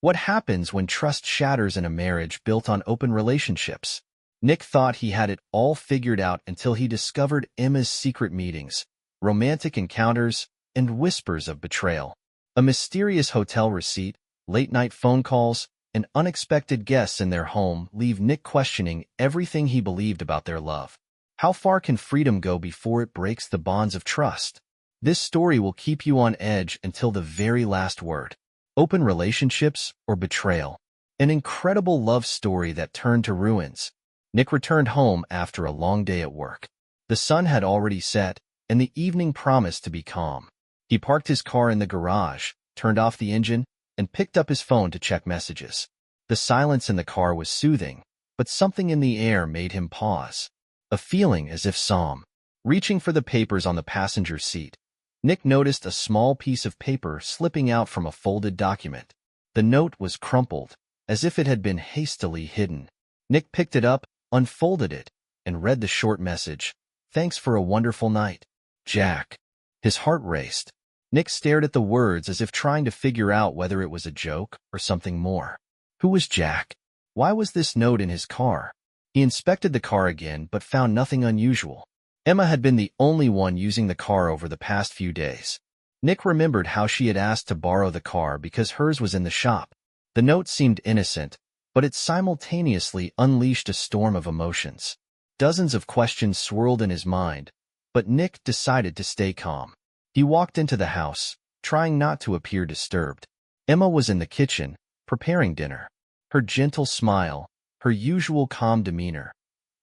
What happens when trust shatters in a marriage built on open relationships? Nick thought he had it all figured out until he discovered Emma's secret meetings, romantic encounters, and whispers of betrayal. A mysterious hotel receipt, late-night phone calls, and unexpected guests in their home leave Nick questioning everything he believed about their love. How far can freedom go before it breaks the bonds of trust? This story will keep you on edge until the very last word. Open relationships or betrayal? An incredible love story that turned to ruins. Nick returned home after a long day at work. The sun had already set, and the evening promised to be calm. He parked his car in the garage, turned off the engine, and picked up his phone to check messages. The silence in the car was soothing, but something in the air made him pause. A feeling as if Psalm. Reaching for the papers on the passenger seat, Nick noticed a small piece of paper slipping out from a folded document. The note was crumpled, as if it had been hastily hidden. Nick picked it up, unfolded it, and read the short message. "Thanks for a wonderful night, Jack." His heart raced. Nick stared at the words as if trying to figure out whether it was a joke or something more. Who was Jack? Why was this note in his car? He inspected the car again but found nothing unusual. Emma had been the only one using the car over the past few days. Nick remembered how she had asked to borrow the car because hers was in the shop. The note seemed innocent, but it simultaneously unleashed a storm of emotions. Dozens of questions swirled in his mind, but Nick decided to stay calm. He walked into the house, trying not to appear disturbed. Emma was in the kitchen, preparing dinner. Her gentle smile, her usual calm demeanor.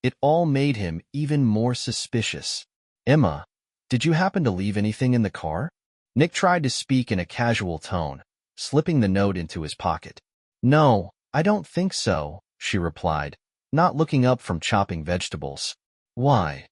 It all made him even more suspicious. "Emma, did you happen to leave anything in the car?" Nick tried to speak in a casual tone, slipping the note into his pocket. "No, I don't think so," she replied, not looking up from chopping vegetables. "Why?"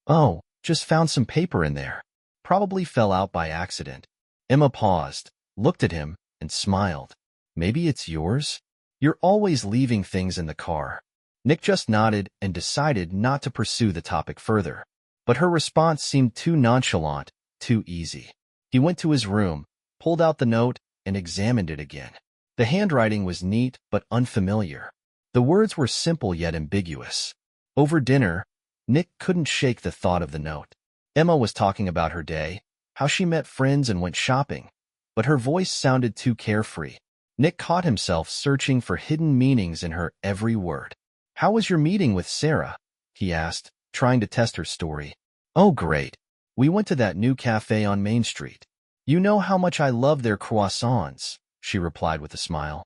"Oh, just found some paper in there. Probably fell out by accident." Emma paused, looked at him, and smiled. "Maybe it's yours? You're always leaving things in the car." Nick just nodded and decided not to pursue the topic further. But her response seemed too nonchalant, too easy. He went to his room, pulled out the note, and examined it again. The handwriting was neat but unfamiliar. The words were simple yet ambiguous. Over dinner, Nick couldn't shake the thought of the note. Emma was talking about her day, how she met friends and went shopping, but her voice sounded too carefree. Nick caught himself searching for hidden meanings in her every word. "How was your meeting with Sarah?" he asked, trying to test her story. "Oh, great. We went to that new cafe on Main Street. You know how much I love their croissants," she replied with a smile.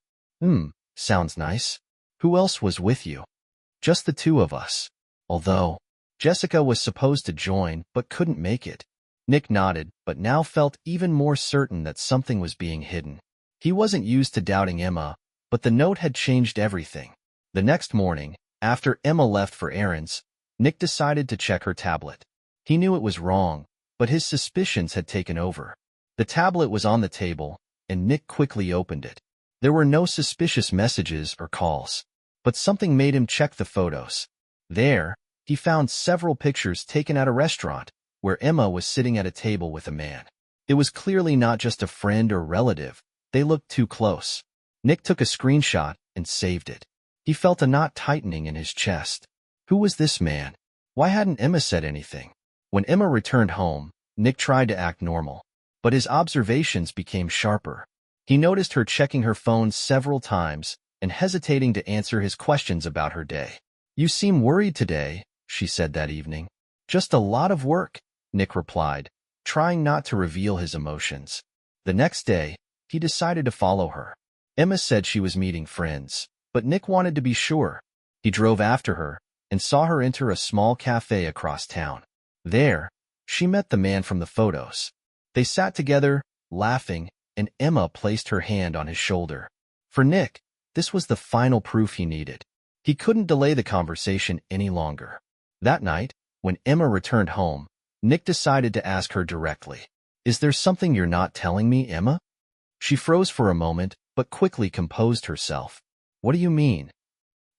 Sounds nice. Who else was with you?" "Just the two of us. Although Jessica was supposed to join but couldn't make it." Nick nodded, but now felt even more certain that something was being hidden. He wasn't used to doubting Emma, but the note had changed everything. The next morning, after Emma left for errands, Nick decided to check her tablet. He knew it was wrong, but his suspicions had taken over. The tablet was on the table, and Nick quickly opened it. There were no suspicious messages or calls, but something made him check the photos. There, he found several pictures taken at a restaurant, where Emma was sitting at a table with a man. It was clearly not just a friend or relative. They looked too close. Nick took a screenshot and saved it. He felt a knot tightening in his chest. Who was this man? Why hadn't Emma said anything? When Emma returned home, Nick tried to act normal, but his observations became sharper. He noticed her checking her phone several times and hesitating to answer his questions about her day. "You seem worried today," she said that evening. "Just a lot of work," Nick replied, trying not to reveal his emotions. The next day, he decided to follow her. Emma said she was meeting friends, but Nick wanted to be sure. He drove after her and saw her enter a small cafe across town. There, she met the man from the photos. They sat together, laughing, and Emma placed her hand on his shoulder. For Nick, this was the final proof he needed. He couldn't delay the conversation any longer. That night, when Emma returned home, Nick decided to ask her directly. "Is there something you're not telling me, Emma?" She froze for a moment, but quickly composed herself. "What do you mean?"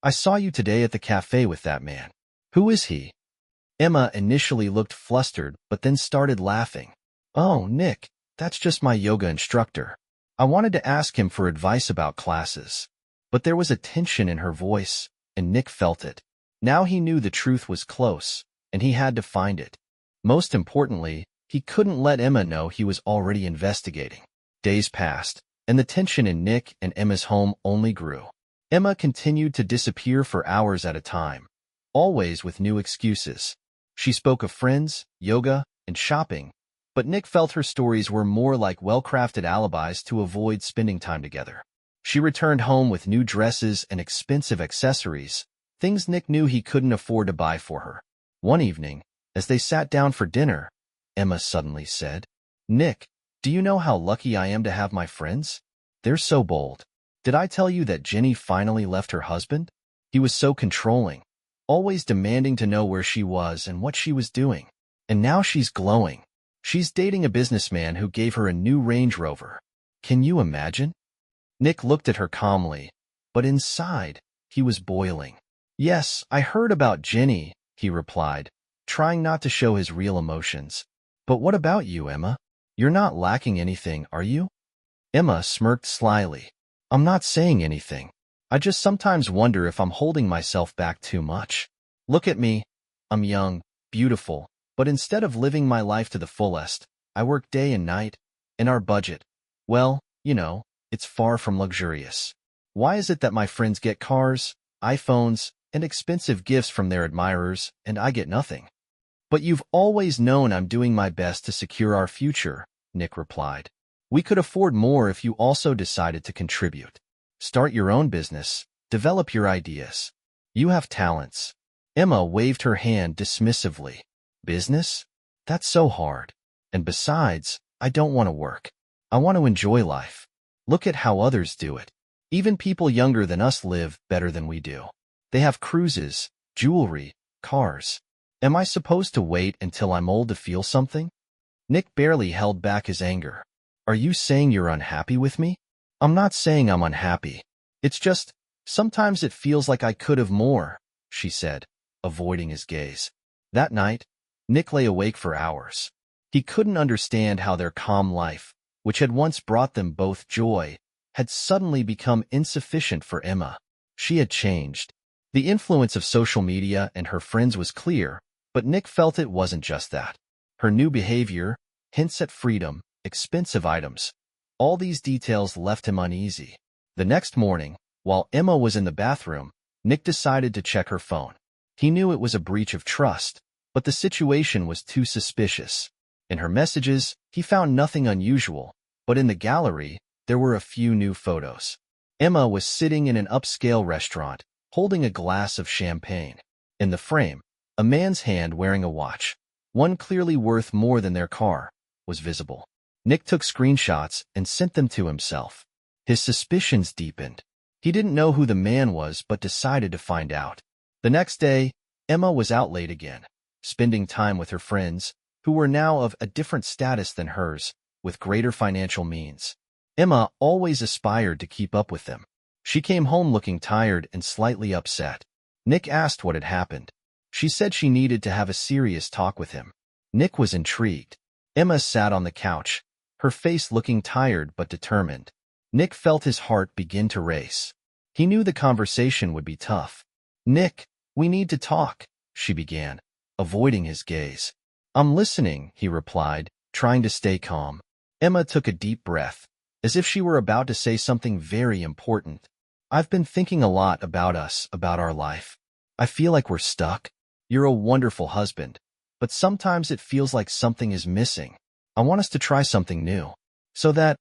"I saw you today at the cafe with that man. Who is he?" Emma initially looked flustered, but then started laughing. "Oh, Nick, that's just my yoga instructor. I wanted to ask him for advice about classes, but there was a tension in her voice, and Nick felt it. Now he knew the truth was close, and he had to find it. Most importantly, he couldn't let Emma know he was already investigating. Days passed, and the tension in Nick and Emma's home only grew. Emma continued to disappear for hours at a time, always with new excuses. She spoke of friends, yoga, and shopping, but Nick felt her stories were more like well-crafted alibis to avoid spending time together. She returned home with new dresses and expensive accessories, things Nick knew he couldn't afford to buy for her. One evening, as they sat down for dinner, Emma suddenly said, "Nick, do you know how lucky I am to have my friends? They're so bold. Did I tell you that Jenny finally left her husband? He was so controlling, always demanding to know where she was and what she was doing. And now she's glowing. She's dating a businessman who gave her a new Range Rover. Can you imagine?" Nick looked at her calmly, but inside, he was boiling. "Yes, I heard about Jenny," he replied, trying not to show his real emotions. "But what about you, Emma? You're not lacking anything, are you?" Emma smirked slyly. "I'm not saying anything. I just sometimes wonder if I'm holding myself back too much. Look at me. I'm young, beautiful, but instead of living my life to the fullest, I work day and night, and our budget, well, it's far from luxurious. Why is it that my friends get cars, iPhones, and expensive gifts from their admirers, and I get nothing?" "But you've always known I'm doing my best to secure our future," Nick replied. "We could afford more if you also decided to contribute. Start your own business, develop your ideas. You have talents." Emma waved her hand dismissively. "Business? That's so hard. And besides, I don't want to work. I want to enjoy life. Look at how others do it. Even people younger than us live better than we do. They have cruises, jewelry, cars. Am I supposed to wait until I'm old to feel something?" Nick barely held back his anger. "Are you saying you're unhappy with me?" "I'm not saying I'm unhappy. It's just, sometimes it feels like I could have more," she said, avoiding his gaze. That night, Nick lay awake for hours. He couldn't understand how their calm life, which had once brought them both joy, had suddenly become insufficient for Emma. She had changed. The influence of social media and her friends was clear, but Nick felt it wasn't just that. Her new behavior, hints at freedom, expensive items, all these details left him uneasy. The next morning, while Emma was in the bathroom, Nick decided to check her phone. He knew it was a breach of trust, but the situation was too suspicious. In her messages, he found nothing unusual, but in the gallery, there were a few new photos. Emma was sitting in an upscale restaurant, holding a glass of champagne. In the frame, a man's hand wearing a watch, one clearly worth more than their car, was visible. Nick took screenshots and sent them to himself. His suspicions deepened. He didn't know who the man was but decided to find out. The next day, Emma was out late again, spending time with her friends, who were now of a different status than hers, with greater financial means. Emma always aspired to keep up with them. She came home looking tired and slightly upset. Nick asked what had happened. She said she needed to have a serious talk with him. Nick was intrigued. Emma sat on the couch, her face looking tired but determined. Nick felt his heart begin to race. He knew the conversation would be tough. "Nick, we need to talk," she began, avoiding his gaze. "I'm listening," he replied, trying to stay calm. Emma took a deep breath, as if she were about to say something very important. "I've been thinking a lot about us, about our life. I feel like we're stuck. You're a wonderful husband, but sometimes it feels like something is missing. I want us to try something new, so that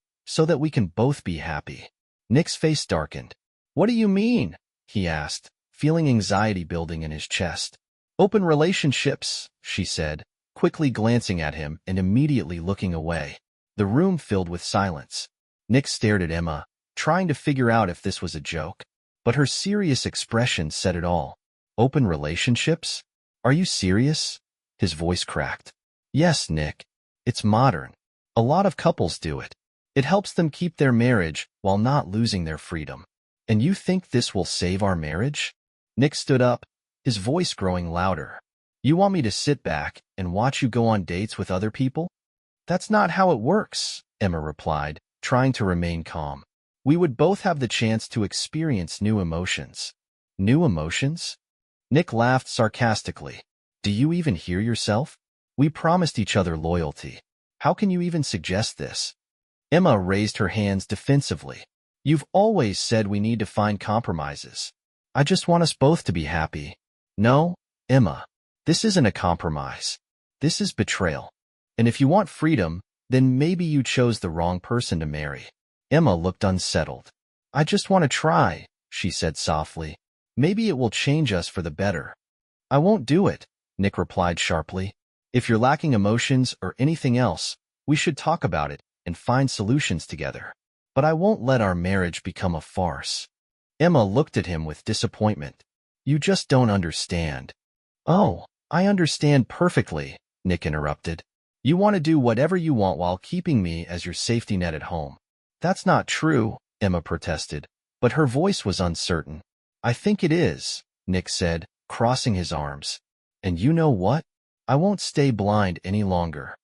we can both be happy." Nick's face darkened. "What do you mean?" he asked, feeling anxiety building in his chest. "Open relationships," she said, quickly glancing at him and immediately looking away. The room filled with silence. Nick stared at Emma, trying to figure out if this was a joke, but her serious expression said it all. "Open relationships? Are you serious?" His voice cracked. "Yes, Nick. It's modern. A lot of couples do it. It helps them keep their marriage while not losing their freedom. And you think this will save our marriage?" Nick stood up, his voice growing louder. "You want me to sit back and watch you go on dates with other people?" "That's not how it works," Emma replied, trying to remain calm. We would both have the chance to experience new emotions. New emotions? Nick laughed sarcastically. Do you even hear yourself? We promised each other loyalty. How can you even suggest this? Emma raised her hands defensively. You've always said we need to find compromises. I just want us both to be happy. No, Emma, this isn't a compromise. This is betrayal. And if you want freedom, then maybe you chose the wrong person to marry. Emma looked unsettled. I just want to try, she said softly. Maybe it will change us for the better. I won't do it, Nick replied sharply. If you're lacking emotions or anything else, we should talk about it and find solutions together. But I won't let our marriage become a farce. Emma looked at him with disappointment. You just don't understand. Oh, I understand perfectly, Nick interrupted. You want to do whatever you want while keeping me as your safety net at home. That's not true, Emma protested, but her voice was uncertain. I think it is, Nick said, crossing his arms. And you know what? I won't stay blind any longer.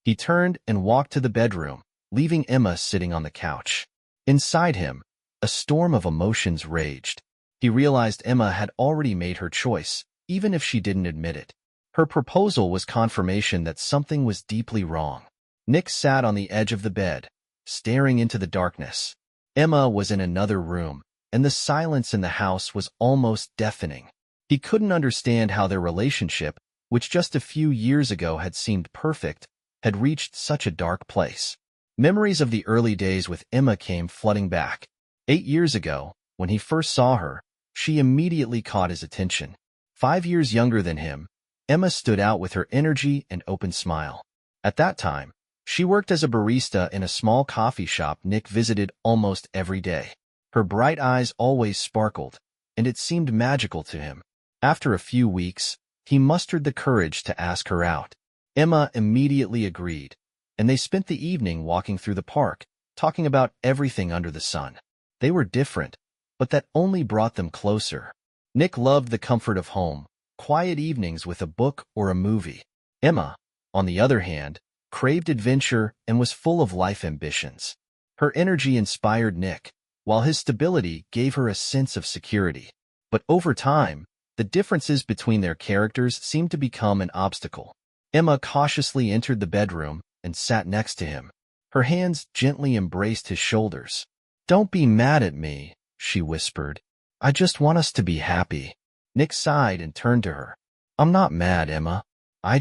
He turned and walked to the bedroom, leaving Emma sitting on the couch. Inside him, a storm of emotions raged. He realized Emma had already made her choice, even if she didn't admit it. Her proposal was confirmation that something was deeply wrong. Nick sat on the edge of the bed, staring into the darkness. Emma was in another room, and the silence in the house was almost deafening. He couldn't understand how their relationship, which just a few years ago had seemed perfect, had reached such a dark place. Memories of the early days with Emma came flooding back. 8 years ago, when he first saw her, she immediately caught his attention. 5 years younger than him, Emma stood out with her energy and open smile. At that time, she worked as a barista in a small coffee shop Nick visited almost every day. Her bright eyes always sparkled, and it seemed magical to him. After a few weeks, he mustered the courage to ask her out. Emma immediately agreed, and they spent the evening walking through the park, talking about everything under the sun. They were different, but that only brought them closer. Nick loved the comfort of home, quiet evenings with a book or a movie. Emma, on the other hand, craved adventure and was full of life ambitions. Her energy inspired Nick, while his stability gave her a sense of security. But over time, the differences between their characters seemed to become an obstacle. Emma cautiously entered the bedroom and sat next to him. Her hands gently embraced his shoulders. Don't be mad at me, she whispered. I just want us to be happy. Nick sighed and turned to her. I'm not mad, Emma. I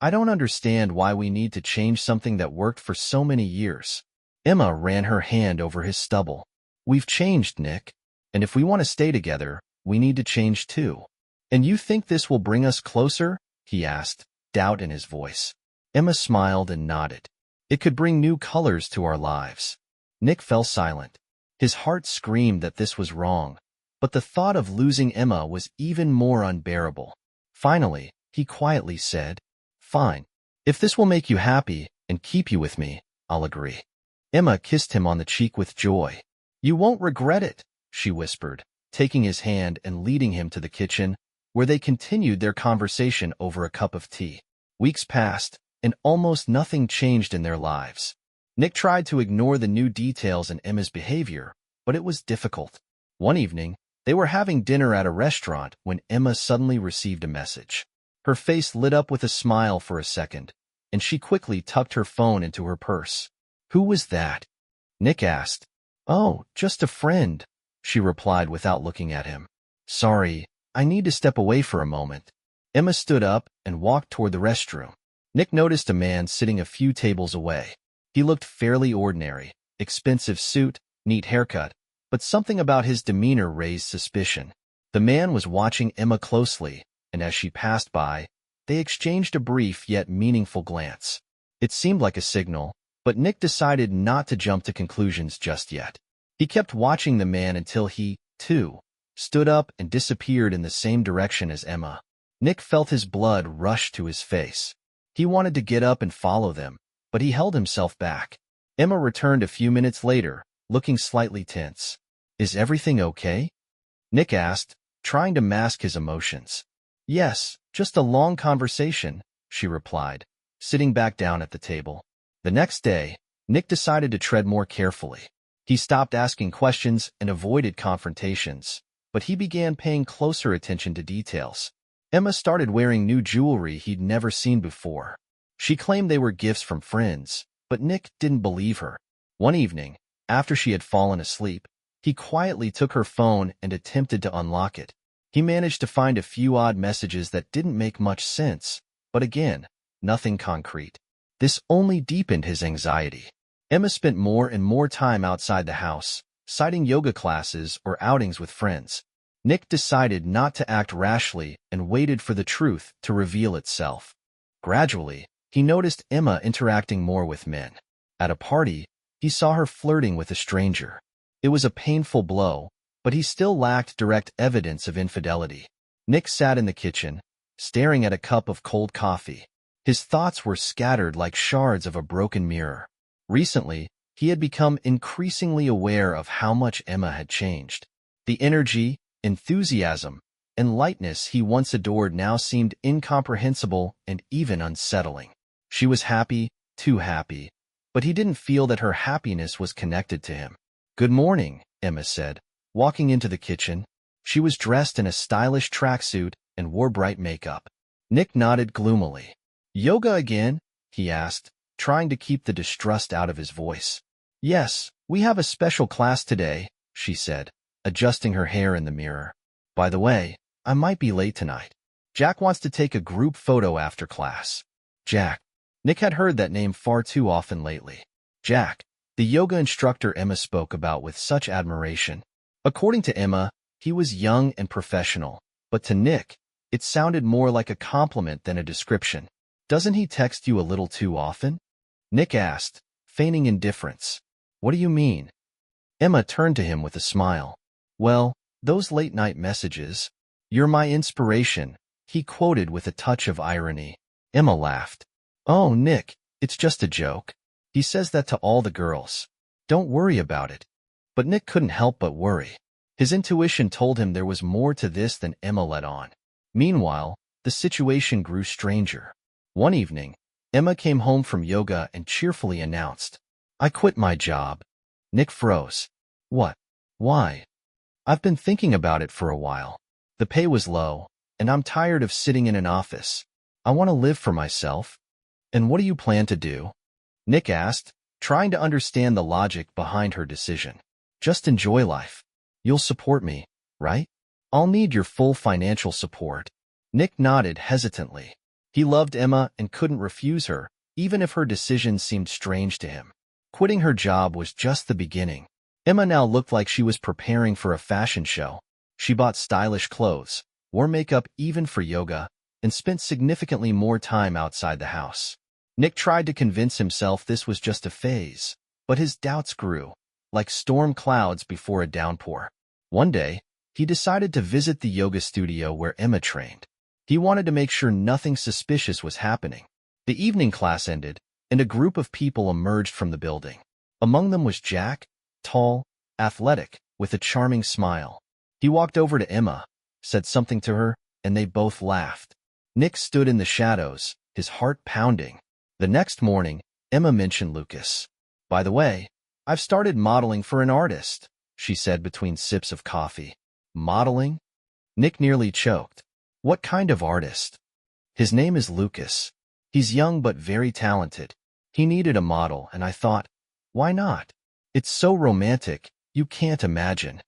don't understand why we need to change something that worked for so many years. Emma ran her hand over his stubble. We've changed, Nick, and if we want to stay together, we need to change too. And you think this will bring us closer? He asked, doubt in his voice. Emma smiled and nodded. It could bring new colors to our lives. Nick fell silent. His heart screamed that this was wrong, but the thought of losing Emma was even more unbearable. Finally, he quietly said, Fine. If this will make you happy and keep you with me, I'll agree. Emma kissed him on the cheek with joy. You won't regret it, she whispered, taking his hand and leading him to the kitchen, where they continued their conversation over a cup of tea. Weeks passed, and almost nothing changed in their lives. Nick tried to ignore the new details in Emma's behavior, but it was difficult. One evening, they were having dinner at a restaurant when Emma suddenly received a message. Her face lit up with a smile for a second, and she quickly tucked her phone into her purse. Who was that? Nick asked. Oh, just a friend, she replied without looking at him. Sorry, I need to step away for a moment. Emma stood up and walked toward the restroom. Nick noticed a man sitting a few tables away. He looked fairly ordinary, expensive suit, neat haircut, but something about his demeanor raised suspicion. The man was watching Emma closely, and as she passed by, they exchanged a brief yet meaningful glance. It seemed like a signal, but Nick decided not to jump to conclusions just yet. He kept watching the man until he, too, stood up and disappeared in the same direction as Emma. Nick felt his blood rush to his face. He wanted to get up and follow them, but he held himself back. Emma returned a few minutes later, looking slightly tense. Is everything okay? Nick asked, trying to mask his emotions. Yes, just a long conversation, she replied, sitting back down at the table. The next day, Nick decided to tread more carefully. He stopped asking questions and avoided confrontations, but he began paying closer attention to details. Emma started wearing new jewelry he'd never seen before. She claimed they were gifts from friends, but Nick didn't believe her. One evening, after she had fallen asleep, he quietly took her phone and attempted to unlock it. He managed to find a few odd messages that didn't make much sense, but again, nothing concrete. This only deepened his anxiety. Emma spent more and more time outside the house, citing yoga classes or outings with friends. Nick decided not to act rashly and waited for the truth to reveal itself. Gradually, he noticed Emma interacting more with men. At a party, he saw her flirting with a stranger. It was a painful blow, but he still lacked direct evidence of infidelity. Nick sat in the kitchen, staring at a cup of cold coffee. His thoughts were scattered like shards of a broken mirror. Recently, he had become increasingly aware of how much Emma had changed. The energy, enthusiasm, and lightness he once adored now seemed incomprehensible and even unsettling. She was happy, too happy, but he didn't feel that her happiness was connected to him. "Good morning," Emma said, walking into the kitchen. She was dressed in a stylish tracksuit and wore bright makeup. Nick nodded gloomily. "Yoga again?" he asked, trying to keep the distrust out of his voice. "Yes, we have a special class today," she said, adjusting her hair in the mirror. "By the way, I might be late tonight. Jack wants to take a group photo after class." Jack. Nick had heard that name far too often lately. Jack, the yoga instructor Emma spoke about with such admiration. According to Emma, he was young and professional, but to Nick, it sounded more like a compliment than a description. "Doesn't he text you a little too often?" Nick asked, feigning indifference. "What do you mean?" Emma turned to him with a smile. "Well, those late-night messages. 'You're my inspiration,'" he quoted with a touch of irony. Emma laughed. "Oh, Nick, it's just a joke. He says that to all the girls. Don't worry about it." But Nick couldn't help but worry. His intuition told him there was more to this than Emma let on. Meanwhile, the situation grew stranger. One evening, Emma came home from yoga and cheerfully announced, "I quit my job." Nick froze. "What? Why?" "I've been thinking about it for a while. The pay was low, and I'm tired of sitting in an office. I want to live for myself." "And what do you plan to do?" Nick asked, trying to understand the logic behind her decision. "Just enjoy life. You'll support me, right?" "I'll need your full financial support." Nick nodded hesitantly. He loved Emma and couldn't refuse her, even if her decision seemed strange to him. Quitting her job was just the beginning. Emma now looked like she was preparing for a fashion show. She bought stylish clothes, wore makeup even for yoga, and spent significantly more time outside the house. Nick tried to convince himself this was just a phase, but his doubts grew, like storm clouds before a downpour. One day, he decided to visit the yoga studio where Emma trained. He wanted to make sure nothing suspicious was happening. The evening class ended, and a group of people emerged from the building. Among them was Jack, tall, athletic, with a charming smile. He walked over to Emma, said something to her, and they both laughed. Nick stood in the shadows, his heart pounding. The next morning, Emma mentioned Lucas. "By the way, I've started modeling for an artist," she said between sips of coffee. "Modeling?" Nick nearly choked. "What kind of artist?" "His name is Lucas. He's young but very talented. He needed a model, and I thought, why not? It's so romantic, you can't imagine."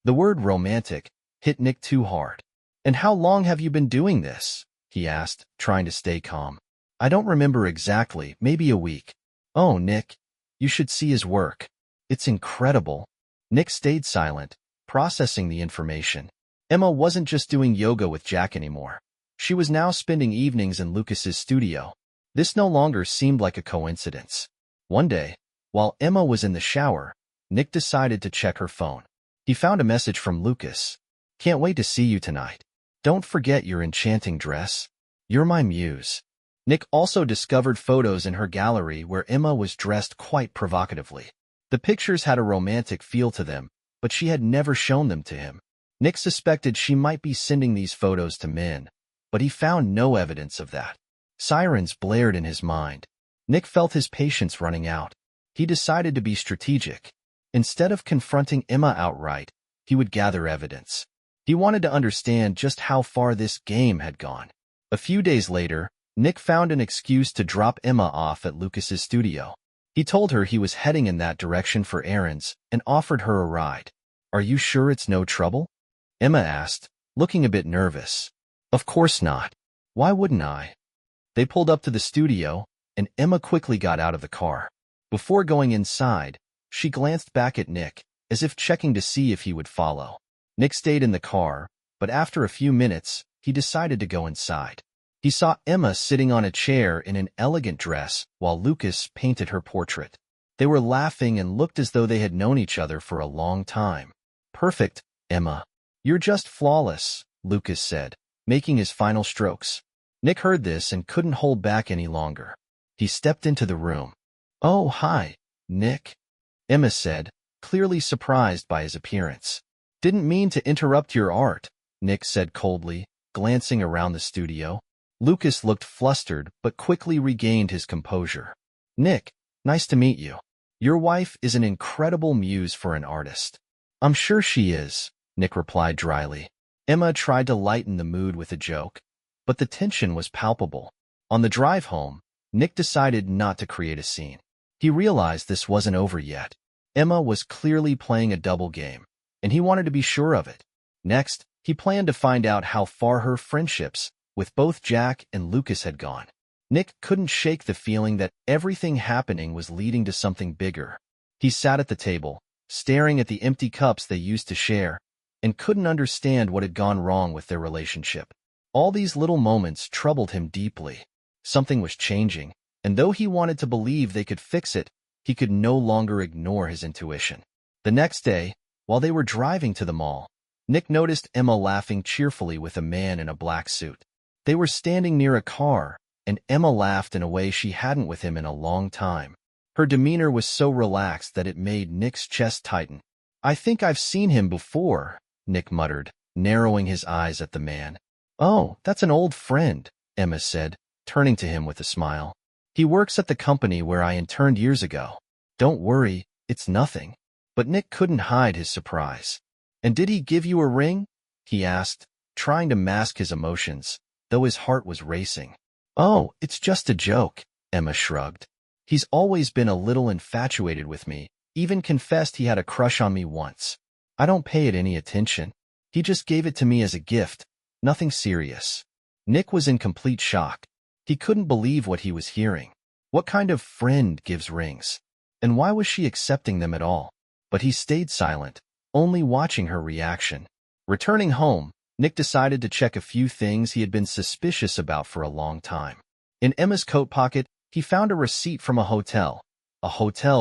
The word romantic hit Nick too hard. "And how long have you been doing this?" he asked, trying to stay calm. "I don't remember exactly, maybe a week." "Oh, Nick, you should see his work. It's incredible." Nick stayed silent, processing the information. Emma wasn't just doing yoga with Jack anymore. She was now spending evenings in Lucas's studio. This no longer seemed like a coincidence. One day, while Emma was in the shower, Nick decided to check her phone. He found a message from Lucas. "Can't wait to see you tonight. Don't forget your enchanting dress. You're my muse." Nick also discovered photos in her gallery where Emma was dressed quite provocatively. The pictures had a romantic feel to them, but she had never shown them to him. Nick suspected she might be sending these photos to men, but he found no evidence of that. Sirens blared in his mind. Nick felt his patience running out. he decided to be strategic. Instead of confronting Emma outright, he would gather evidence. He wanted to understand just how far this game had gone. A few days later, Nick found an excuse to drop Emma off at Lucas's studio. He told her he was heading in that direction for errands and offered her a ride. "Are you sure it's no trouble?" Emma asked, looking a bit nervous. "Of course not. Why wouldn't I?" They pulled up to the studio, and Emma quickly got out of the car. Before going inside, she glanced back at Nick, as if checking to see if he would follow. Nick stayed in the car, but after a few minutes, he decided to go inside. He saw Emma sitting on a chair in an elegant dress while Lucas painted her portrait. They were laughing and looked as though they had known each other for a long time. "Perfect, Emma. You're just flawless," Lucas said, making his final strokes. Nick heard this and couldn't hold back any longer. He stepped into the room. "Oh, hi, Nick," Emma said, clearly surprised by his appearance. "Didn't mean to interrupt your art," Nick said coldly, glancing around the studio. Lucas looked flustered but quickly regained his composure. "Nick, nice to meet you. Your wife is an incredible muse for an artist." "I'm sure she is," Nick replied dryly. Emma tried to lighten the mood with a joke, but the tension was palpable. On the drive home, Nick decided not to create a scene. He realized this wasn't over yet. Emma was clearly playing a double game, and he wanted to be sure of it. Next, he planned to find out how far her friendships with both Jack and Lucas had gone. Nick couldn't shake the feeling that everything happening was leading to something bigger. He sat at the table, staring at the empty cups they used to share, and couldn't understand what had gone wrong with their relationship. All these little moments troubled him deeply. Something was changing, and though he wanted to believe they could fix it, he could no longer ignore his intuition. The next day, while they were driving to the mall, Nick noticed Emma laughing cheerfully with a man in a black suit. They were standing near a car, and Emma laughed in a way she hadn't with him in a long time. Her demeanor was so relaxed that it made Nick's chest tighten. "I think I've seen him before," Nick muttered, narrowing his eyes at the man. "Oh, that's an old friend," Emma said, turning to him with a smile. "He works at the company where I interned years ago." "Don't worry, it's nothing." But Nick couldn't hide his surprise. "And did he give you a ring?" he asked, trying to mask his emotions, though his heart was racing. "Oh, it's just a joke," Emma shrugged. "He's always been a little infatuated with me, even confessed he had a crush on me once. I don't pay it any attention. He just gave it to me as a gift, nothing serious." Nick was in complete shock. He couldn't believe what he was hearing. What kind of friend gives rings? And why was she accepting them at all? But he stayed silent, only watching her reaction. Returning home, Nick decided to check a few things he had been suspicious about for a long time. In Emma's coat pocket, he found a receipt from a hotel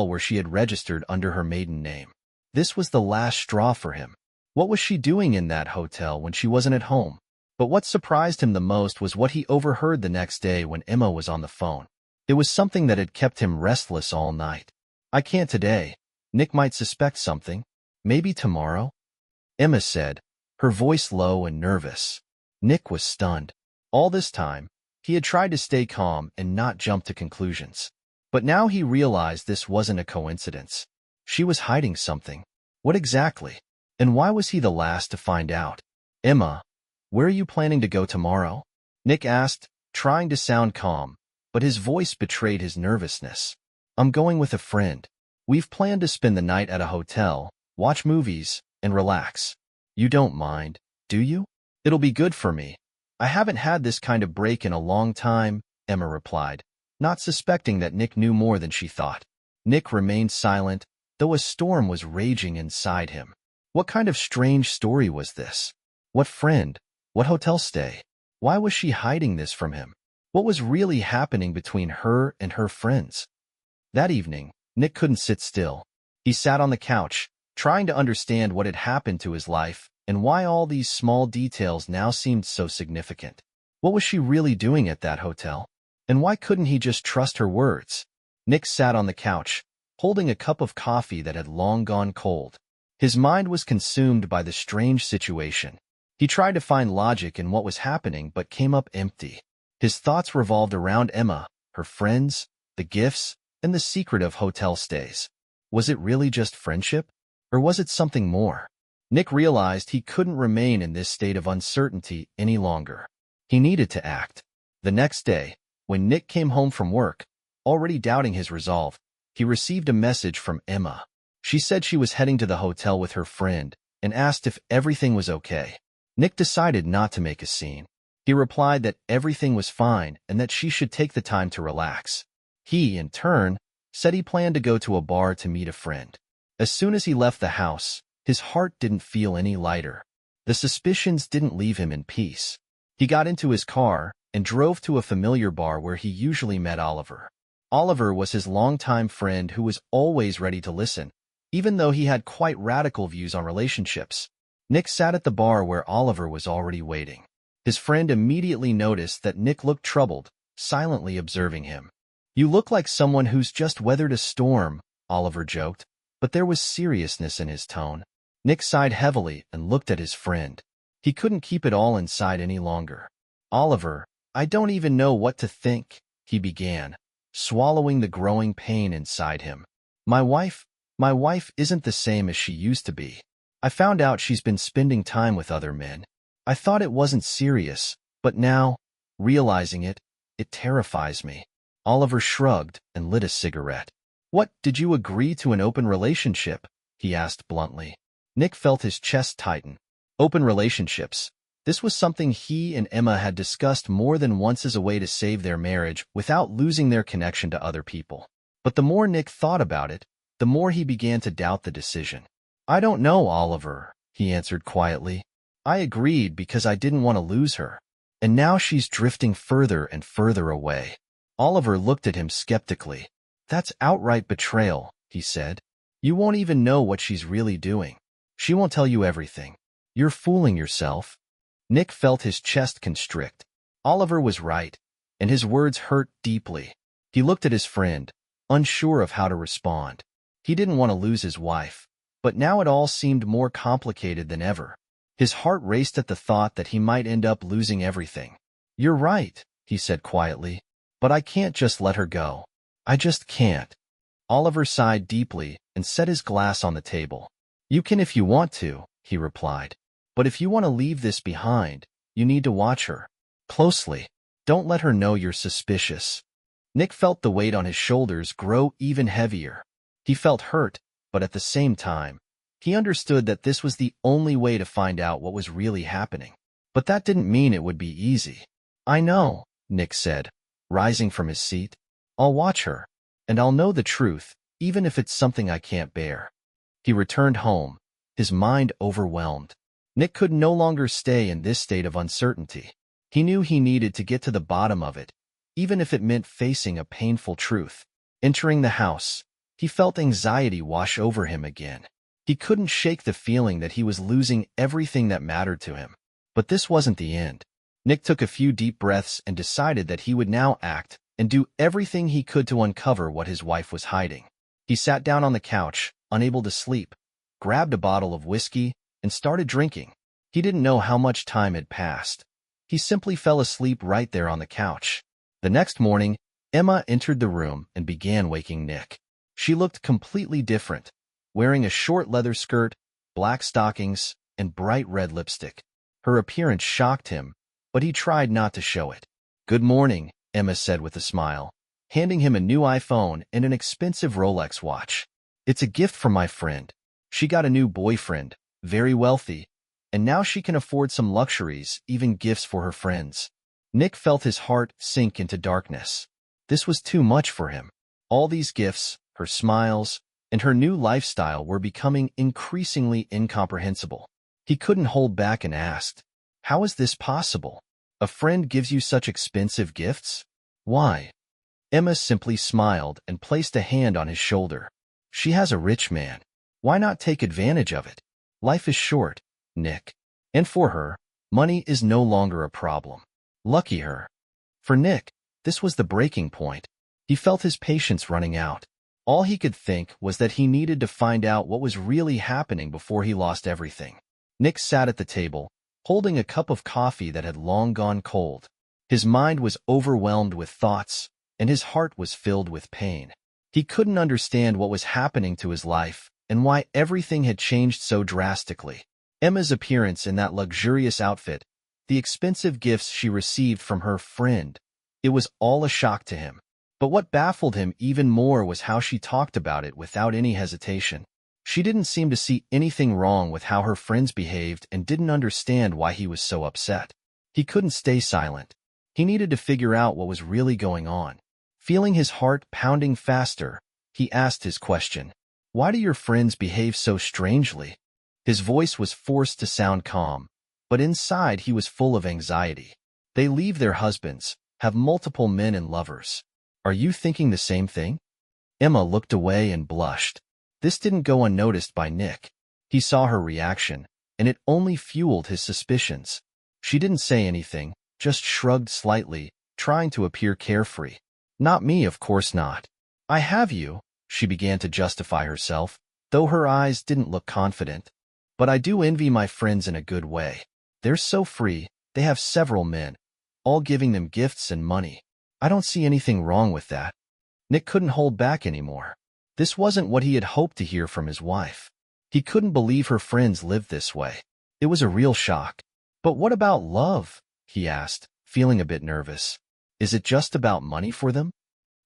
where she had registered under her maiden name. This was the last straw for him. What was she doing in that hotel when she wasn't at home? But what surprised him the most was what he overheard the next day when Emma was on the phone. It was something that had kept him restless all night. "I can't today. Nick might suspect something. Maybe tomorrow," Emma said, her voice low and nervous. Nick was stunned. All this time, he had tried to stay calm and not jump to conclusions. But now he realized this wasn't a coincidence. She was hiding something. What exactly? And why was he the last to find out? "Emma, where are you planning to go tomorrow?" Nick asked, trying to sound calm, but his voice betrayed his nervousness. "I'm going with a friend. We've planned to spend the night at a hotel, watch movies, and relax. You don't mind, do you?" "It'll be good for me. I haven't had this kind of break in a long time," Emma replied, not suspecting that Nick knew more than she thought. Nick remained silent, though a storm was raging inside him. What kind of strange story was this? What friend? What hotel stay? Why was she hiding this from him? What was really happening between her and her friends? That evening, Nick couldn't sit still. He sat on the couch, trying to understand what had happened to his life and why all these small details now seemed so significant. What was she really doing at that hotel? And why couldn't he just trust her words? Nick sat on the couch, holding a cup of coffee that had long gone cold. His mind was consumed by the strange situation. He tried to find logic in what was happening but came up empty. His thoughts revolved around Emma, her friends, the gifts, and the secret of hotel stays. Was it really just friendship? Or was it something more? Nick realized he couldn't remain in this state of uncertainty any longer. He needed to act. The next day, when Nick came home from work, already doubting his resolve, he received a message from Emma. She said she was heading to the hotel with her friend and asked if everything was okay. Nick decided not to make a scene. He replied that everything was fine and that she should take the time to relax. He, in turn, said he planned to go to a bar to meet a friend. As soon as he left the house, his heart didn't feel any lighter. The suspicions didn't leave him in peace. He got into his car and drove to a familiar bar where he usually met Oliver. Oliver was his longtime friend who was always ready to listen, even though he had quite radical views on relationships. Nick sat at the bar where Oliver was already waiting. His friend immediately noticed that Nick looked troubled, silently observing him. "You look like someone who's just weathered a storm," Oliver joked, but there was seriousness in his tone. Nick sighed heavily and looked at his friend. He couldn't keep it all inside any longer. "Oliver, I don't even know what to think," he began, swallowing the growing pain inside him. My wife isn't the same as she used to be. I found out she's been spending time with other men. I thought it wasn't serious, but now, realizing it, it terrifies me." Oliver shrugged and lit a cigarette. "What, did you agree to an open relationship?" he asked bluntly. Nick felt his chest tighten. Open relationships. This was something he and Emma had discussed more than once as a way to save their marriage without losing their connection to other people. But the more Nick thought about it, the more he began to doubt the decision. "I don't know, Oliver," he answered quietly. "I agreed because I didn't want to lose her. And now she's drifting further and further away." Oliver looked at him skeptically. "That's outright betrayal," he said. "You won't even know what she's really doing. She won't tell you everything. You're fooling yourself." Nick felt his chest constrict. Oliver was right, and his words hurt deeply. He looked at his friend, unsure of how to respond. He didn't want to lose his wife, but now it all seemed more complicated than ever. His heart raced at the thought that he might end up losing everything. "You're right," he said quietly, "but I can't just let her go. I just can't." Oliver sighed deeply and set his glass on the table. "You can if you want to," he replied. "But if you want to leave this behind, you need to watch her closely. Don't let her know you're suspicious." Nick felt the weight on his shoulders grow even heavier. He felt hurt, but at the same time, he understood that this was the only way to find out what was really happening. But that didn't mean it would be easy. "I know," Nick said, rising from his seat. "I'll watch her, and I'll know the truth, even if it's something I can't bear." He returned home, his mind overwhelmed. Nick could no longer stay in this state of uncertainty. He knew he needed to get to the bottom of it, even if it meant facing a painful truth. Entering the house, he felt anxiety wash over him again. He couldn't shake the feeling that he was losing everything that mattered to him. But this wasn't the end. Nick took a few deep breaths and decided that he would now act and do everything he could to uncover what his wife was hiding. He sat down on the couch, unable to sleep, grabbed a bottle of whiskey, and started drinking. He didn't know how much time had passed. He simply fell asleep right there on the couch. The next morning, Emma entered the room and began waking Nick. She looked completely different, wearing a short leather skirt, black stockings, and bright red lipstick. Her appearance shocked him, but he tried not to show it. "Good morning," Emma said with a smile, handing him a new iPhone and an expensive Rolex watch. "It's a gift from my friend. She got a new boyfriend, very wealthy, and now she can afford some luxuries, even gifts for her friends." Nick felt his heart sink into darkness. This was too much for him. All these gifts, her smiles, and her new lifestyle were becoming increasingly incomprehensible. He couldn't hold back and asked, "How is this possible? A friend gives you such expensive gifts? Why?" Emma simply smiled and placed a hand on his shoulder. "She has a rich man. Why not take advantage of it? Life is short, Nick. And for her, money is no longer a problem. Lucky her." For Nick, this was the breaking point. He felt his patience running out. All he could think was that he needed to find out what was really happening before he lost everything. Nick sat at the table, holding a cup of coffee that had long gone cold. His mind was overwhelmed with thoughts, and his heart was filled with pain. He couldn't understand what was happening to his life and why everything had changed so drastically. Emma's appearance in that luxurious outfit, the expensive gifts she received from her friend, it was all a shock to him. But what baffled him even more was how she talked about it without any hesitation. She didn't seem to see anything wrong with how her friends behaved and didn't understand why he was so upset. He couldn't stay silent. He needed to figure out what was really going on. Feeling his heart pounding faster, he asked his question. Why do your friends behave so strangely? His voice was forced to sound calm, but inside he was full of anxiety. They leave their husbands, have multiple men and lovers. Are you thinking the same thing? Emma looked away and blushed. This didn't go unnoticed by Nick. He saw her reaction, and it only fueled his suspicions. She didn't say anything, just shrugged slightly, trying to appear carefree. Not me, of course not. I have you, she began to justify herself, though her eyes didn't look confident. But I do envy my friends in a good way. They're so free, they have several men, all giving them gifts and money. I don't see anything wrong with that. Nick couldn't hold back anymore. This wasn't what he had hoped to hear from his wife. He couldn't believe her friends lived this way. It was a real shock. But what about love? He asked, feeling a bit nervous. Is it just about money for them?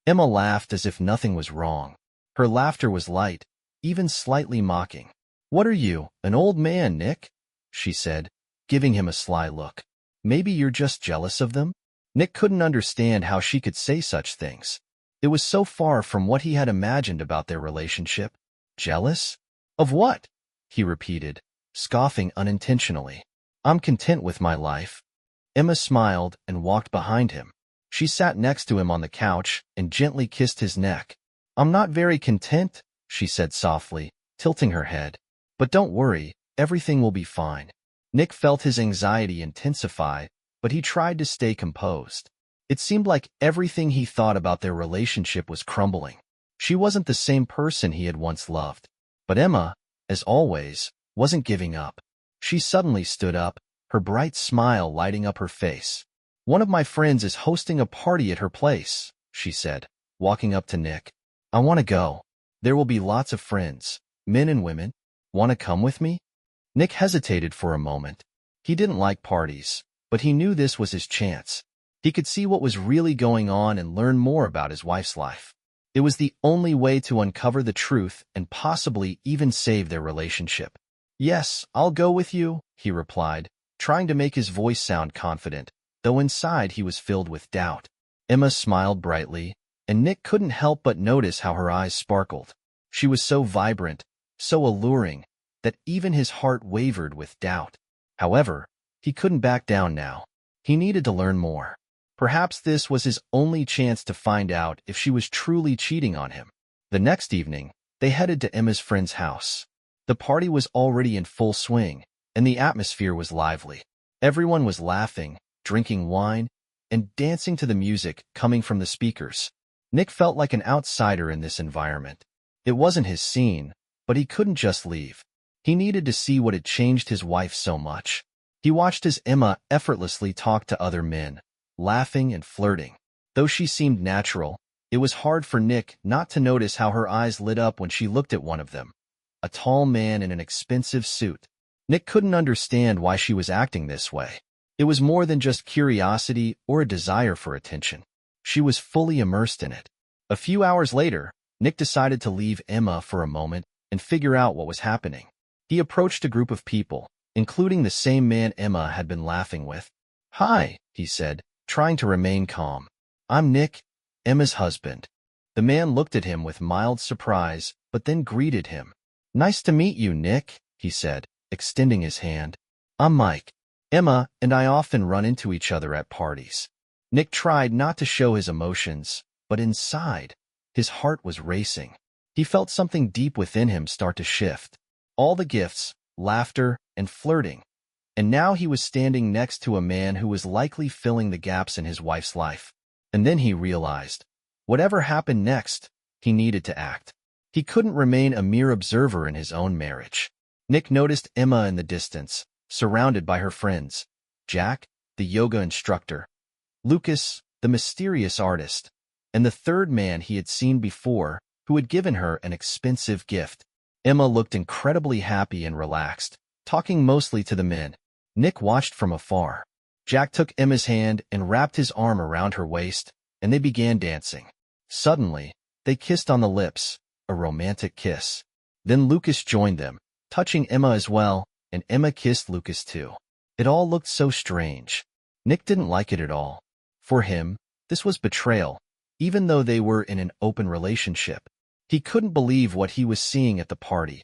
Emma laughed as if nothing was wrong. Her laughter was light, even slightly mocking. What are you, an old man, Nick? She said, giving him a sly look. Maybe you're just jealous of them? Nick couldn't understand how she could say such things. It was so far from what he had imagined about their relationship. Jealous? Of what? He repeated, scoffing unintentionally. I'm content with my life. Emma smiled and walked behind him. She sat next to him on the couch and gently kissed his neck. I'm not very content, she said softly, tilting her head. But don't worry, everything will be fine. Nick felt his anxiety intensify, but he tried to stay composed. It seemed like everything he thought about their relationship was crumbling. She wasn't the same person he had once loved. But Emma, as always, wasn't giving up. She suddenly stood up, her bright smile lighting up her face. One of my friends is hosting a party at her place, she said, walking up to Nick. I want to go. There will be lots of friends, men and women. Want to come with me? Nick hesitated for a moment. He didn't like parties, but he knew this was his chance. He could see what was really going on and learn more about his wife's life. It was the only way to uncover the truth and possibly even save their relationship. Yes, I'll go with you, he replied, trying to make his voice sound confident, though inside he was filled with doubt. Emma smiled brightly, and Nick couldn't help but notice how her eyes sparkled. She was so vibrant, so alluring, that even his heart wavered with doubt. However, he couldn't back down now. He needed to learn more. Perhaps this was his only chance to find out if she was truly cheating on him. The next evening, they headed to Emma's friend's house. The party was already in full swing, and the atmosphere was lively. Everyone was laughing, drinking wine, and dancing to the music coming from the speakers. Nick felt like an outsider in this environment. It wasn't his scene, but he couldn't just leave. He needed to see what had changed his wife so much. He watched as Emma effortlessly talked to other men, laughing and flirting. Though she seemed natural, it was hard for Nick not to notice how her eyes lit up when she looked at one of them, a tall man in an expensive suit. Nick couldn't understand why she was acting this way. It was more than just curiosity or a desire for attention. She was fully immersed in it. A few hours later, Nick decided to leave Emma for a moment and figure out what was happening. He approached a group of people, including the same man Emma had been laughing with. Hi, he said, trying to remain calm. I'm Nick, Emma's husband. The man looked at him with mild surprise, but then greeted him. Nice to meet you, Nick, he said, extending his hand. I'm Mike. Emma and I often run into each other at parties. Nick tried not to show his emotions, but inside, his heart was racing. He felt something deep within him start to shift. All the gifts, laughter, and flirting. And now he was standing next to a man who was likely filling the gaps in his wife's life. And then he realized, whatever happened next, he needed to act. He couldn't remain a mere observer in his own marriage. Nick noticed Emma in the distance, surrounded by her friends. Jack, the yoga instructor. Lucas, the mysterious artist. And the third man he had seen before, who had given her an expensive gift. Emma looked incredibly happy and relaxed, talking mostly to the men. Nick watched from afar. Jack took Emma's hand and wrapped his arm around her waist, and they began dancing. Suddenly, they kissed on the lips, a romantic kiss. Then Lucas joined them, touching Emma as well, and Emma kissed Lucas too. It all looked so strange. Nick didn't like it at all. For him, this was betrayal, even though they were in an open relationship. He couldn't believe what he was seeing at the party.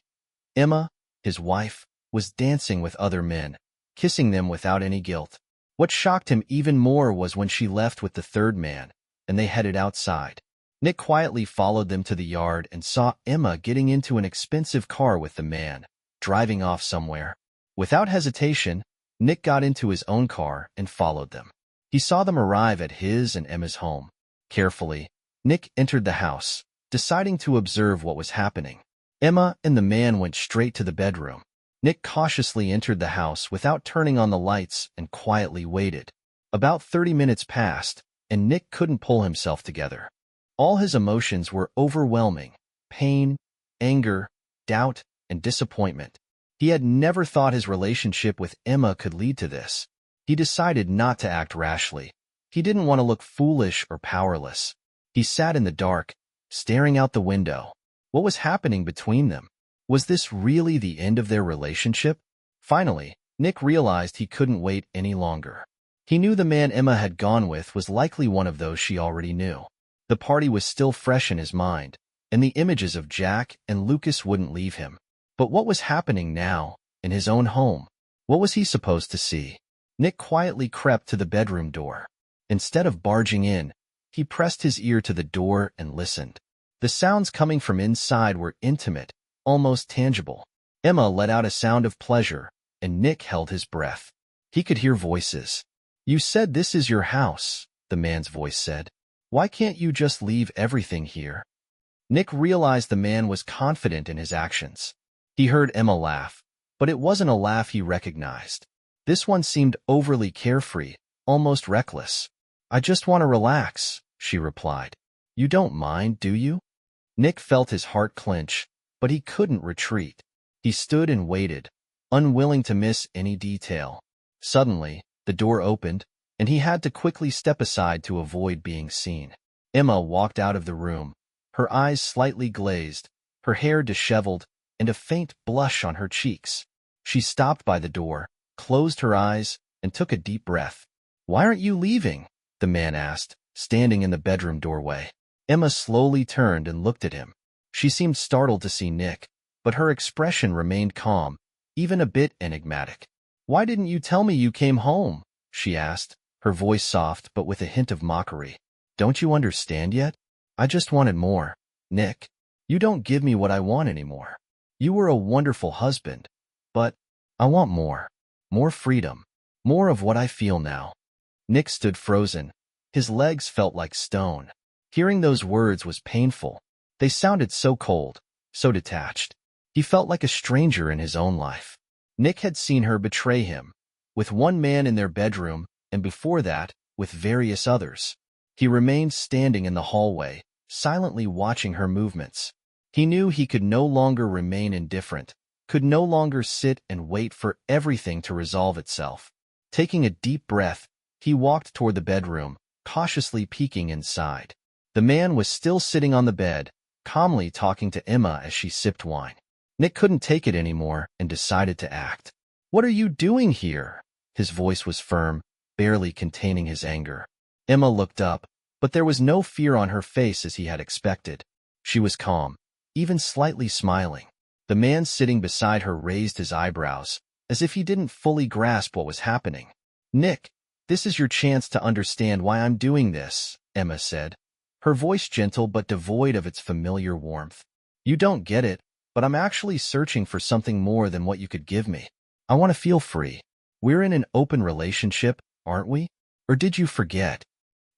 Emma, his wife, was dancing with other men, kissing them without any guilt. What shocked him even more was when she left with the third man, and they headed outside. Nick quietly followed them to the yard and saw Emma getting into an expensive car with the man, driving off somewhere. Without hesitation, Nick got into his own car and followed them. He saw them arrive at his and Emma's home. Carefully, Nick entered the house, deciding to observe what was happening. Emma and the man went straight to the bedroom. Nick cautiously entered the house without turning on the lights and quietly waited. About 30 minutes passed, and Nick couldn't pull himself together. All his emotions were overwhelming: pain, anger, doubt, and disappointment. He had never thought his relationship with Emma could lead to this. He decided not to act rashly. He didn't want to look foolish or powerless. He sat in the dark, staring out the window. What was happening between them? Was this really the end of their relationship? Finally, Nick realized he couldn't wait any longer. He knew the man Emma had gone with was likely one of those she already knew. The party was still fresh in his mind, and the images of Jack and Lucas wouldn't leave him. But what was happening now, in his own home? What was he supposed to see? Nick quietly crept to the bedroom door. Instead of barging in, he pressed his ear to the door and listened. The sounds coming from inside were intimate, almost tangible. Emma let out a sound of pleasure, and Nick held his breath. He could hear voices. "You said this is your house," the man's voice said. "Why can't you just leave everything here?" Nick realized the man was confident in his actions. He heard Emma laugh, but it wasn't a laugh he recognized. This one seemed overly carefree, almost reckless. "I just want to relax," she replied. "You don't mind, do you?" Nick felt his heart clench, but he couldn't retreat. He stood and waited, unwilling to miss any detail. Suddenly, the door opened, and he had to quickly step aside to avoid being seen. Emma walked out of the room, her eyes slightly glazed, her hair disheveled, and a faint blush on her cheeks. She stopped by the door, closed her eyes, and took a deep breath. "Why aren't you leaving?" the man asked, standing in the bedroom doorway. Emma slowly turned and looked at him. She seemed startled to see Nick, but her expression remained calm, even a bit enigmatic. "Why didn't you tell me you came home?" she asked, her voice soft but with a hint of mockery. "Don't you understand yet? I just wanted more, Nick. You don't give me what I want anymore. You were a wonderful husband, but I want more. More freedom. More of what I feel now." Nick stood frozen. His legs felt like stone. Hearing those words was painful. They sounded so cold, so detached. He felt like a stranger in his own life. Nick had seen her betray him, with one man in their bedroom, and before that, with various others. He remained standing in the hallway, silently watching her movements. He knew he could no longer remain indifferent, could no longer sit and wait for everything to resolve itself. Taking a deep breath, he walked toward the bedroom, cautiously peeking inside. The man was still sitting on the bed, calmly talking to Emma as she sipped wine. Nick couldn't take it anymore and decided to act. "What are you doing here?" His voice was firm, barely containing his anger. Emma looked up, but there was no fear on her face as he had expected. She was calm, even slightly smiling. The man sitting beside her raised his eyebrows, as if he didn't fully grasp what was happening. "Nick, this is your chance to understand why I'm doing this," Emma said, her voice gentle but devoid of its familiar warmth. "You don't get it, but I'm actually searching for something more than what you could give me. I want to feel free. We're in an open relationship, aren't we? Or did you forget?"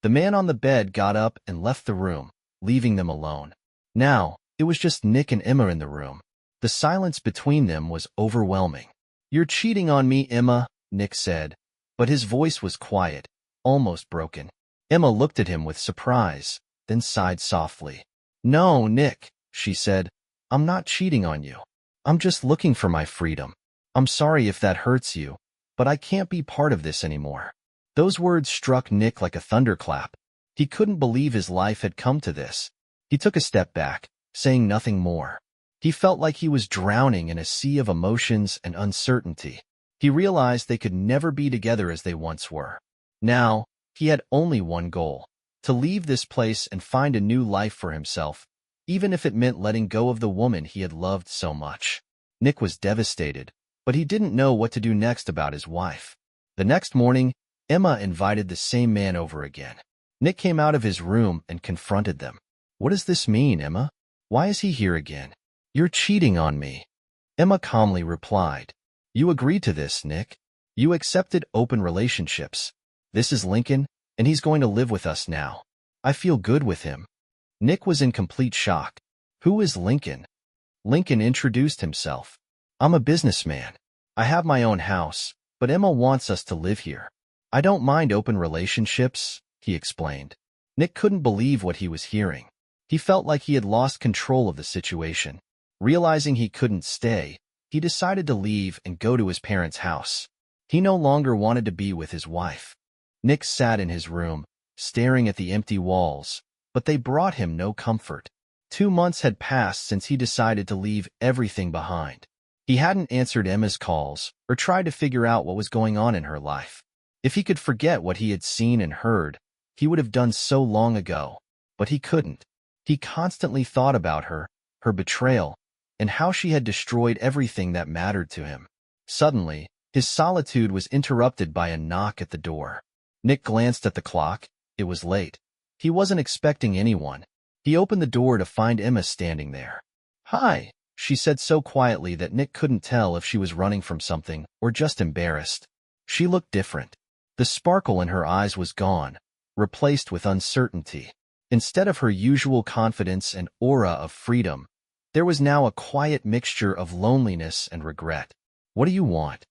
The man on the bed got up and left the room, leaving them alone. Now, it was just Nick and Emma in the room. The silence between them was overwhelming. "You're cheating on me, Emma," Nick said, but his voice was quiet, almost broken. Emma looked at him with surprise, then sighed softly. "No, Nick, she said. I'm not cheating on you. I'm just looking for my freedom. I'm sorry if that hurts you, but I can't be part of this anymore. Those words struck Nick like a thunderclap. He couldn't believe his life had come to this. He took a step back, saying nothing more. He felt like he was drowning in a sea of emotions and uncertainty. He realized they could never be together as they once were. Now, he had only one goal: to leave this place and find a new life for himself, even if it meant letting go of the woman he had loved so much. Nick was devastated, but he didn't know what to do next about his wife. The next morning, Emma invited the same man over again. Nick came out of his room and confronted them. What does this mean, Emma? Why is he here again? You're cheating on me. Emma calmly replied. You agreed to this, Nick. You accepted open relationships. This is Lincoln, and he's going to live with us now. I feel good with him. Nick was in complete shock. Who is Lincoln? Lincoln introduced himself. I'm a businessman. I have my own house, but Emma wants us to live here. I don't mind open relationships, he explained. Nick couldn't believe what he was hearing. He felt like he had lost control of the situation. Realizing he couldn't stay, he decided to leave and go to his parents' house. He no longer wanted to be with his wife. Nick sat in his room, staring at the empty walls, but they brought him no comfort. 2 months had passed since he decided to leave everything behind. He hadn't answered Emma's calls or tried to figure out what was going on in her life. If he could forget what he had seen and heard, he would have done so long ago, but he couldn't. He constantly thought about her, her betrayal, and how she had destroyed everything that mattered to him. Suddenly, his solitude was interrupted by a knock at the door. Nick glanced at the clock. It was late. He wasn't expecting anyone. He opened the door to find Emma standing there. Hi, she said so quietly that Nick couldn't tell if she was running from something or just embarrassed. She looked different. The sparkle in her eyes was gone, replaced with uncertainty. Instead of her usual confidence and aura of freedom, there was now a quiet mixture of loneliness and regret. What do you want?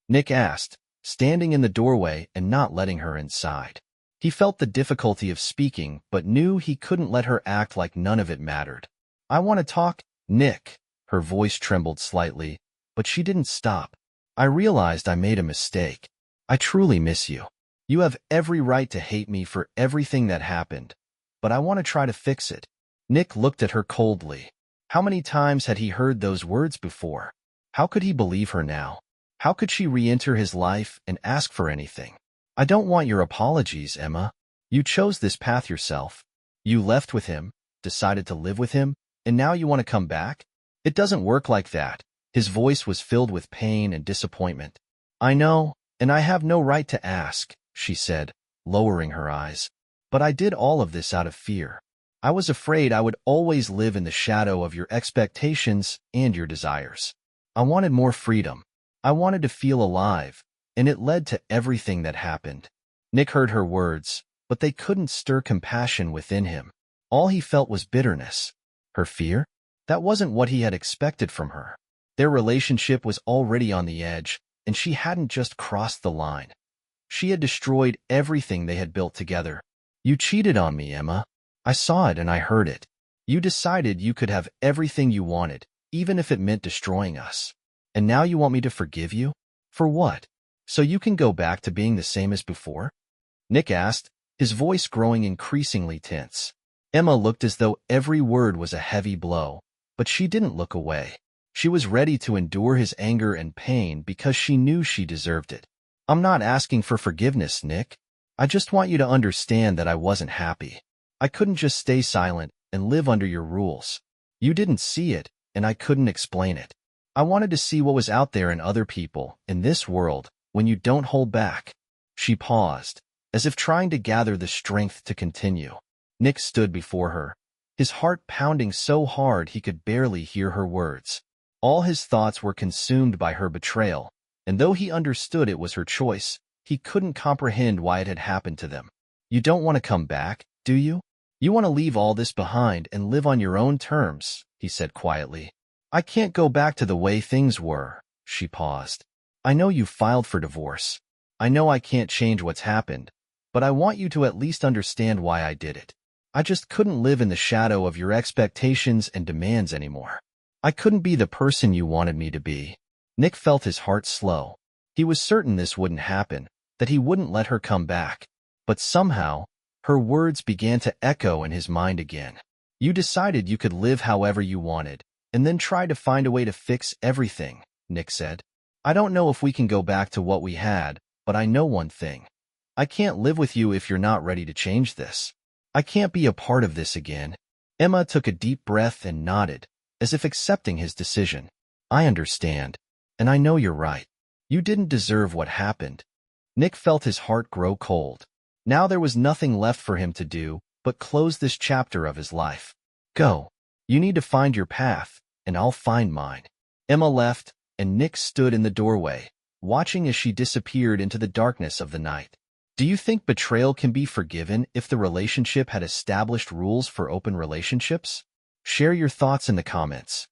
Nick asked, standing in the doorway and not letting her inside. He felt the difficulty of speaking, but knew he couldn't let her act like none of it mattered. I want to talk, Nick. Her voice trembled slightly, but she didn't stop. I realized I made a mistake. I truly miss you. You have every right to hate me for everything that happened, but I want to try to fix it. Nick looked at her coldly. How many times had he heard those words before? How could he believe her now? How could she re-enter his life and ask for anything? I don't want your apologies, Emma. You chose this path yourself. You left with him, decided to live with him, and now you want to come back? It doesn't work like that. His voice was filled with pain and disappointment. I know, and I have no right to ask, she said, lowering her eyes. But I did all of this out of fear. I was afraid I would always live in the shadow of your expectations and your desires. I wanted more freedom. I wanted to feel alive, and it led to everything that happened. Nick heard her words, but they couldn't stir compassion within him. All he felt was bitterness. Her fear? That wasn't what he had expected from her. Their relationship was already on the edge, and she hadn't just crossed the line. She had destroyed everything they had built together. You cheated on me, Emma. I saw it and I heard it. You decided you could have everything you wanted, even if it meant destroying us. And now you want me to forgive you? For what? So you can go back to being the same as before? Nick asked, his voice growing increasingly tense. Emma looked as though every word was a heavy blow, but she didn't look away. She was ready to endure his anger and pain because she knew she deserved it. I'm not asking for forgiveness, Nick. I just want you to understand that I wasn't happy. I couldn't just stay silent and live under your rules. You didn't see it, and I couldn't explain it. I wanted to see what was out there in other people, in this world, when you don't hold back. She paused, as if trying to gather the strength to continue. Nick stood before her, his heart pounding so hard he could barely hear her words. All his thoughts were consumed by her betrayal, and though he understood it was her choice, he couldn't comprehend why it had happened to them. You don't want to come back, do you? You want to leave all this behind and live on your own terms, he said quietly. I can't go back to the way things were, she paused. I know you filed for divorce. I know I can't change what's happened, but I want you to at least understand why I did it. I just couldn't live in the shadow of your expectations and demands anymore. I couldn't be the person you wanted me to be. Nick felt his heart slow. He was certain this wouldn't happen, that he wouldn't let her come back. But somehow, her words began to echo in his mind again. You decided you could live however you wanted, and then tried to find a way to fix everything, Nick said. I don't know if we can go back to what we had, but I know one thing. I can't live with you if you're not ready to change this. I can't be a part of this again. Emma took a deep breath and nodded, as if accepting his decision. I understand, and I know you're right. You didn't deserve what happened. Nick felt his heart grow cold. Now there was nothing left for him to do but close this chapter of his life. Go. You need to find your path, and I'll find mine. Emma left, and Nick stood in the doorway, watching as she disappeared into the darkness of the night. Do you think betrayal can be forgiven if the relationship had established rules for open relationships? Share your thoughts in the comments.